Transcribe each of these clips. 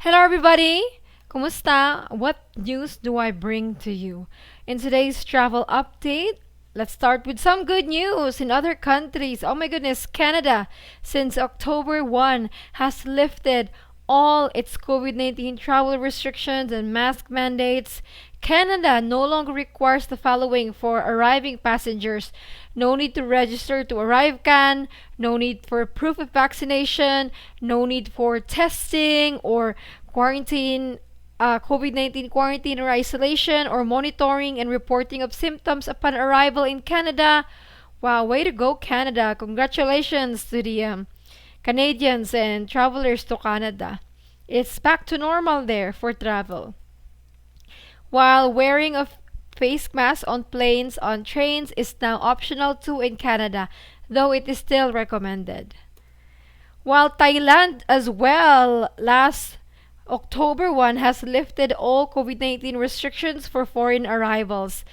Hello, everybody! Kumusta? What news do I bring to you? In today's travel update, let's start with some good news in other countries. Oh my goodness, Canada, since October 1, has lifted all its COVID-19 travel restrictions and mask mandates. Canada no longer requires the following for arriving passengers: no need to register to arrive can, no need for proof of vaccination, no need for testing or quarantine, COVID-19 quarantine or isolation, or monitoring and reporting of symptoms upon arrival in Canada. Wow, way to go, Canada. Congratulations to the Canadians and travelers to Canada. It's back to normal there for travel. While wearing a face mask on planes, on trains is now optional too in Canada, though it is still recommended. While Thailand as well, last October 1, has lifted all COVID-19 restrictions for foreign arrivals.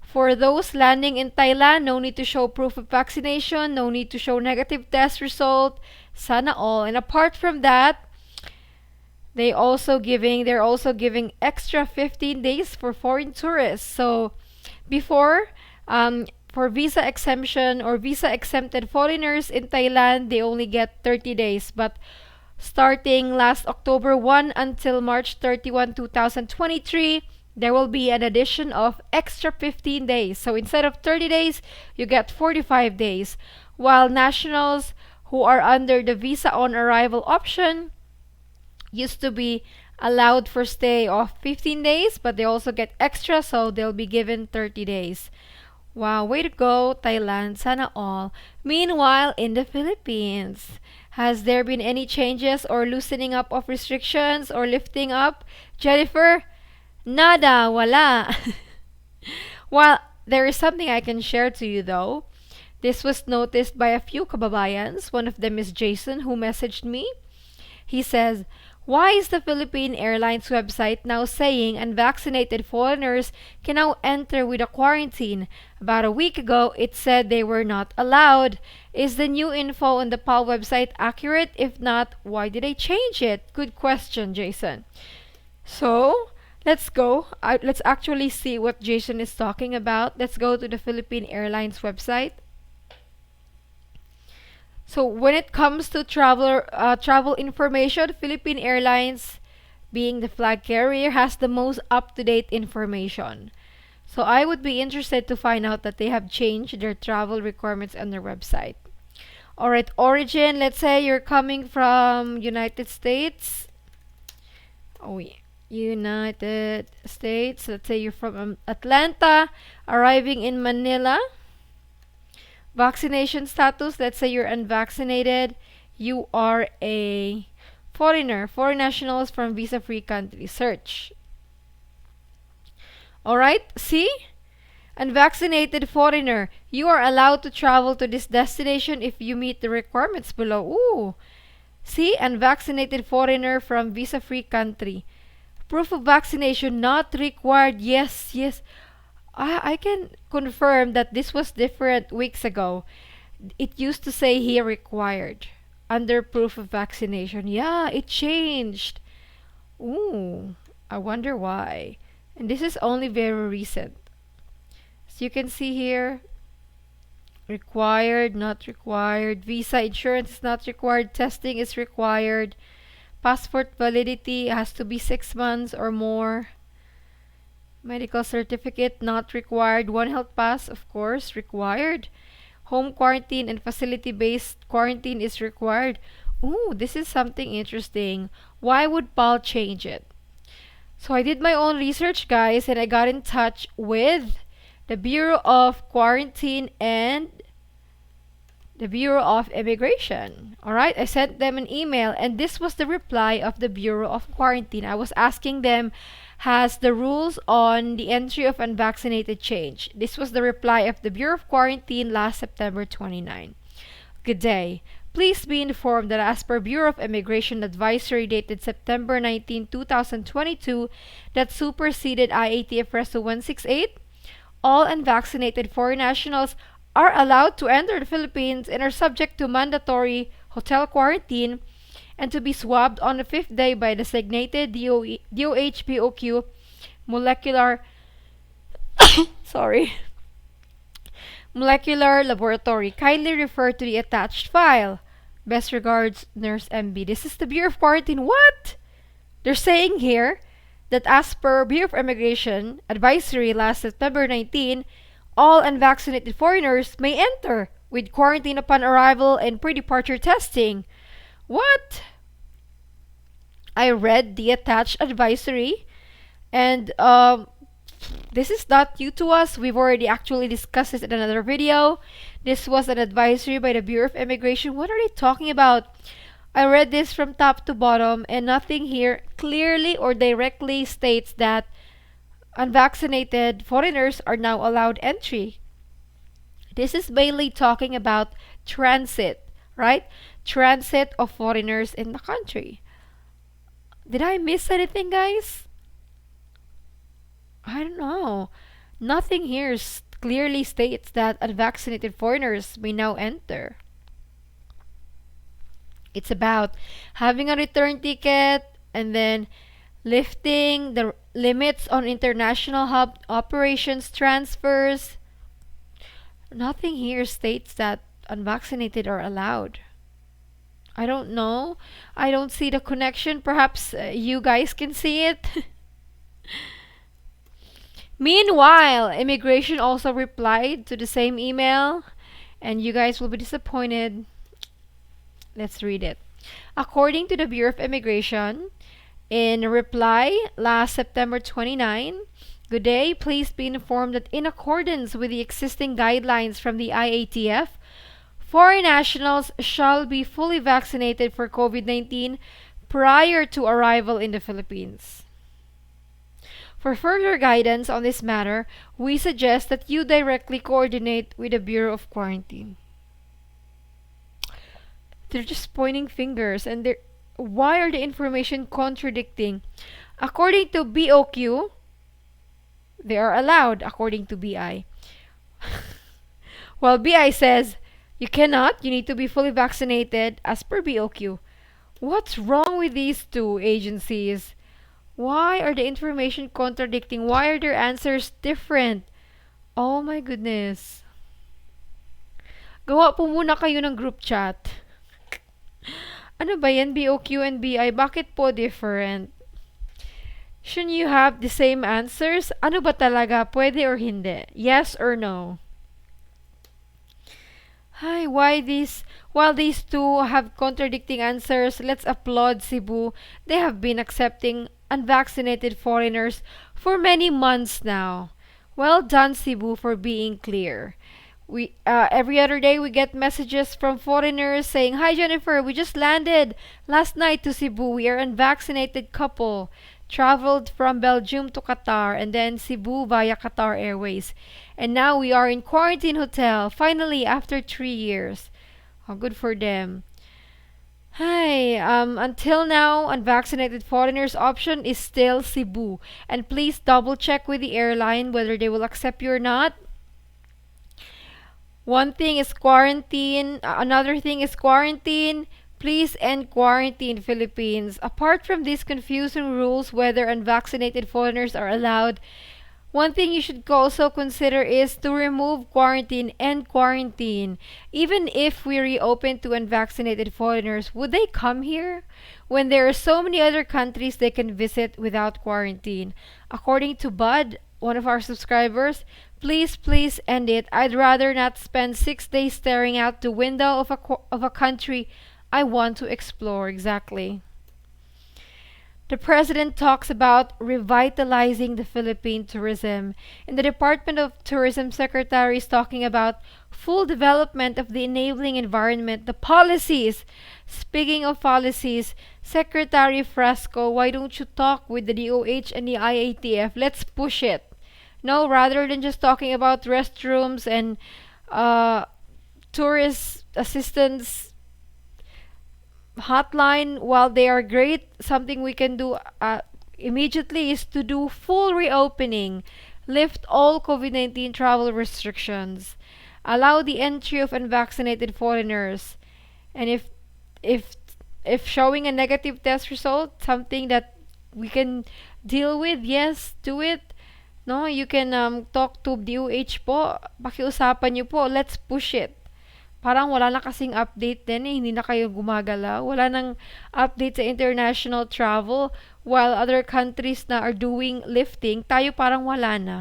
For those landing in Thailand, no need to show proof of vaccination, no need to show negative test result. Sana all. And apart from that, they're also giving extra 15 days for foreign tourists. So before, for visa exemption or visa exempted foreigners in Thailand, they only get 30 days. But starting last October 1 until March 31, 2023, there will be an addition of extra 15 days. So instead of 30 days, you get 45 days. While nationals who are under the visa on arrival option used to be allowed for stay of 15 days, but they also get extra, so they'll be given 30 days. Wow, way to go, Thailand. Sana all. Meanwhile, in the Philippines, has there been any changes or loosening up of restrictions or lifting up? Jennifer? Nada, wala. Well, there is something I can share to you though. This was noticed by a few kababayans. One of them is Jason, who messaged me. He says, why is the Philippine Airlines website now saying unvaccinated foreigners can now enter with a quarantine? About a week ago, it said they were not allowed. Is the new info on the PAL website accurate? If not, why did they change it? Good question, Jason. So, let's go. Let's actually see what Jason is talking about. Let's go to the Philippine Airlines website. So when it comes to travel information, Philippine Airlines, being the flag carrier, has the most up-to-date information. So I would be interested to find out that they have changed their travel requirements on their website. Alright, origin, let's say you're coming from United States. Oh, yeah. United States. Let's say you're from Atlanta, arriving in Manila. Vaccination status, let's say you're unvaccinated, you are a foreigner, foreign nationals from visa-free country. Search. Alright, see? Unvaccinated foreigner, you are allowed to travel to this destination if you meet the requirements below. Ooh. See? Unvaccinated foreigner from visa-free country. Proof of vaccination not required. Yes, yes. I can confirm that this was different weeks ago. It used to say here required under proof of vaccination. Yeah, it changed. Ooh, I wonder why. And this is only very recent. So you can see here, required, not required. Visa insurance is not required. Testing is required. Passport validity has to be 6 months or more. Medical certificate not required. One Health Pass, of course, required. Home quarantine and facility-based quarantine is required. Ooh, this is something interesting. Why would Paul change it? So I did my own research, guys, and I got in touch with the Bureau of Quarantine and the Bureau of Immigration. Alright, I sent them an email, and this was the reply of the Bureau of Quarantine. I was asking them, has the rules on the entry of unvaccinated changed? This was the reply of the Bureau of Quarantine last September 29. Good day. Please be informed that as per Bureau of Immigration Advisory dated September 19, 2022, that superseded IATF Reso 168, all unvaccinated foreign nationals are allowed to enter the Philippines and are subject to mandatory hotel quarantine and to be swabbed on the fifth day by designated DOHBOQ molecular sorry molecular laboratory. Kindly refer to the attached file. Best regards, Nurse MB. This is the Bureau of Quarantine. What? They're saying here that as per Bureau of Immigration advisory last September 19, all unvaccinated foreigners may enter with quarantine upon arrival and pre-departure testing. What? I read the attached advisory, and this is not new to us. We've already actually discussed this in another video. This was an advisory by the Bureau of Immigration. What are they talking about? I read this from top to bottom, and nothing here clearly or directly states that unvaccinated foreigners are now allowed entry. This is mainly talking about transit, right? Transit of foreigners in the country. Did I miss anything, guys? I don't know. Nothing here clearly states that unvaccinated foreigners may now enter. It's about having a return ticket and then lifting the limits on international hub operations transfers. Nothing here states that unvaccinated are allowed. I don't know. I don't see the connection. Perhaps you guys can see it. Meanwhile, immigration also replied to the same email, and you guys will be disappointed. Let's read it. According to the Bureau of Immigration, in reply last September 29, good day, please be informed that in accordance with the existing guidelines from the IATF, foreign nationals shall be fully vaccinated for COVID-19 prior to arrival in the Philippines. For further guidance on this matter, we suggest that you directly coordinate with the Bureau of Quarantine. They're just pointing fingers, and why are the information contradicting? According to BOQ, they are allowed according to BI. While BI says you cannot, you need to be fully vaccinated as per BOQ. What's wrong with these two agencies? Why are the information contradicting? Why are their answers different? Oh my goodness. Gawa po muna kayo ng group chat. Ano ba yan, BOQ and BI? Bakit po different? Shouldn't you have the same answers? Ano ba talaga? Pwede or hindi? Yes or no? Hi, while these two have contradicting answers, let's applaud Cebu. They have been accepting unvaccinated foreigners for many months now. Well done, Cebu, for being clear. We every other day we get messages from foreigners saying, "Hi Jennifer, we just landed last night to Cebu. We are unvaccinated couple. Traveled from Belgium to Qatar and then Cebu via Qatar Airways. And now we are in quarantine hotel, finally after 3 years." Oh, good for them. Hi, until now, unvaccinated foreigners option is still Cebu. And please double check with the airline whether they will accept you or not. One thing is quarantine, another thing is quarantine. Please end quarantine, Philippines. Apart from these confusing rules whether unvaccinated foreigners are allowed, one thing you should also consider is to remove quarantine and quarantine. Even if we reopen to unvaccinated foreigners, would they come here? When there are so many other countries they can visit without quarantine. According to Bud, one of our subscribers, please end it. I'd rather not spend 6 days staring out the window of a country I want to explore. Exactly. The president talks about revitalizing the Philippine tourism. And the Department of Tourism Secretary is talking about full development of the enabling environment, the policies. Speaking of policies, Secretary Frasco, why don't you talk with the DOH and the IATF? Let's push it. No, rather than just talking about restrooms and tourist assistance hotline, while they are great, something we can do immediately is to do full reopening, lift all COVID-19 travel restrictions, allow the entry of unvaccinated foreigners, and if If showing a negative test result, something that we can deal with, yes, do it. No, you can talk to DOH po. Pakiusapan niyo po. Let's push it. Parang wala na kasing update din eh. Hindi na kayo gumagalaw. Wala nang update sa international travel while other countries na are doing lifting. Tayo parang wala na.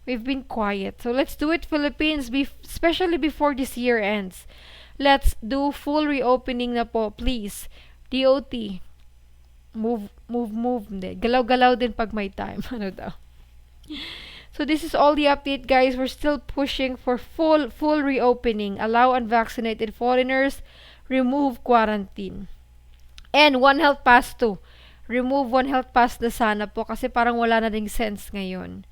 We've been quiet. So let's do it, Philippines, especially before this year ends. Let's do full reopening na po, please. DOT, move, move, move. Hindi. Galaw-galaw din pag may time. Ano daw? So this is all the update, guys. We're still pushing for full reopening. Allow unvaccinated foreigners. Remove quarantine. And One Health Pass too. Remove One Health Pass na sana po kasi parang wala na ding sense ngayon.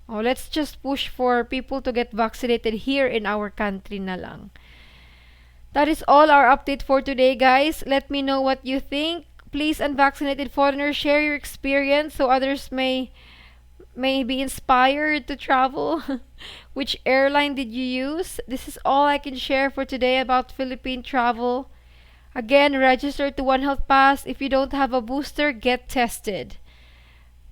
Oh, let's just push for people to get vaccinated here in our country na lang. That is all our update for today, guys. Let me know what you think. Please, unvaccinated foreigners, share your experience so others may be inspired to travel. Which airline did you use? This is all I can share for today about Philippine travel. Again, register to One Health Pass. If you don't have a booster, get tested.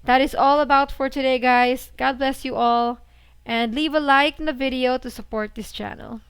That is all about for today, guys. God bless you all. And leave a like in the video to support this channel.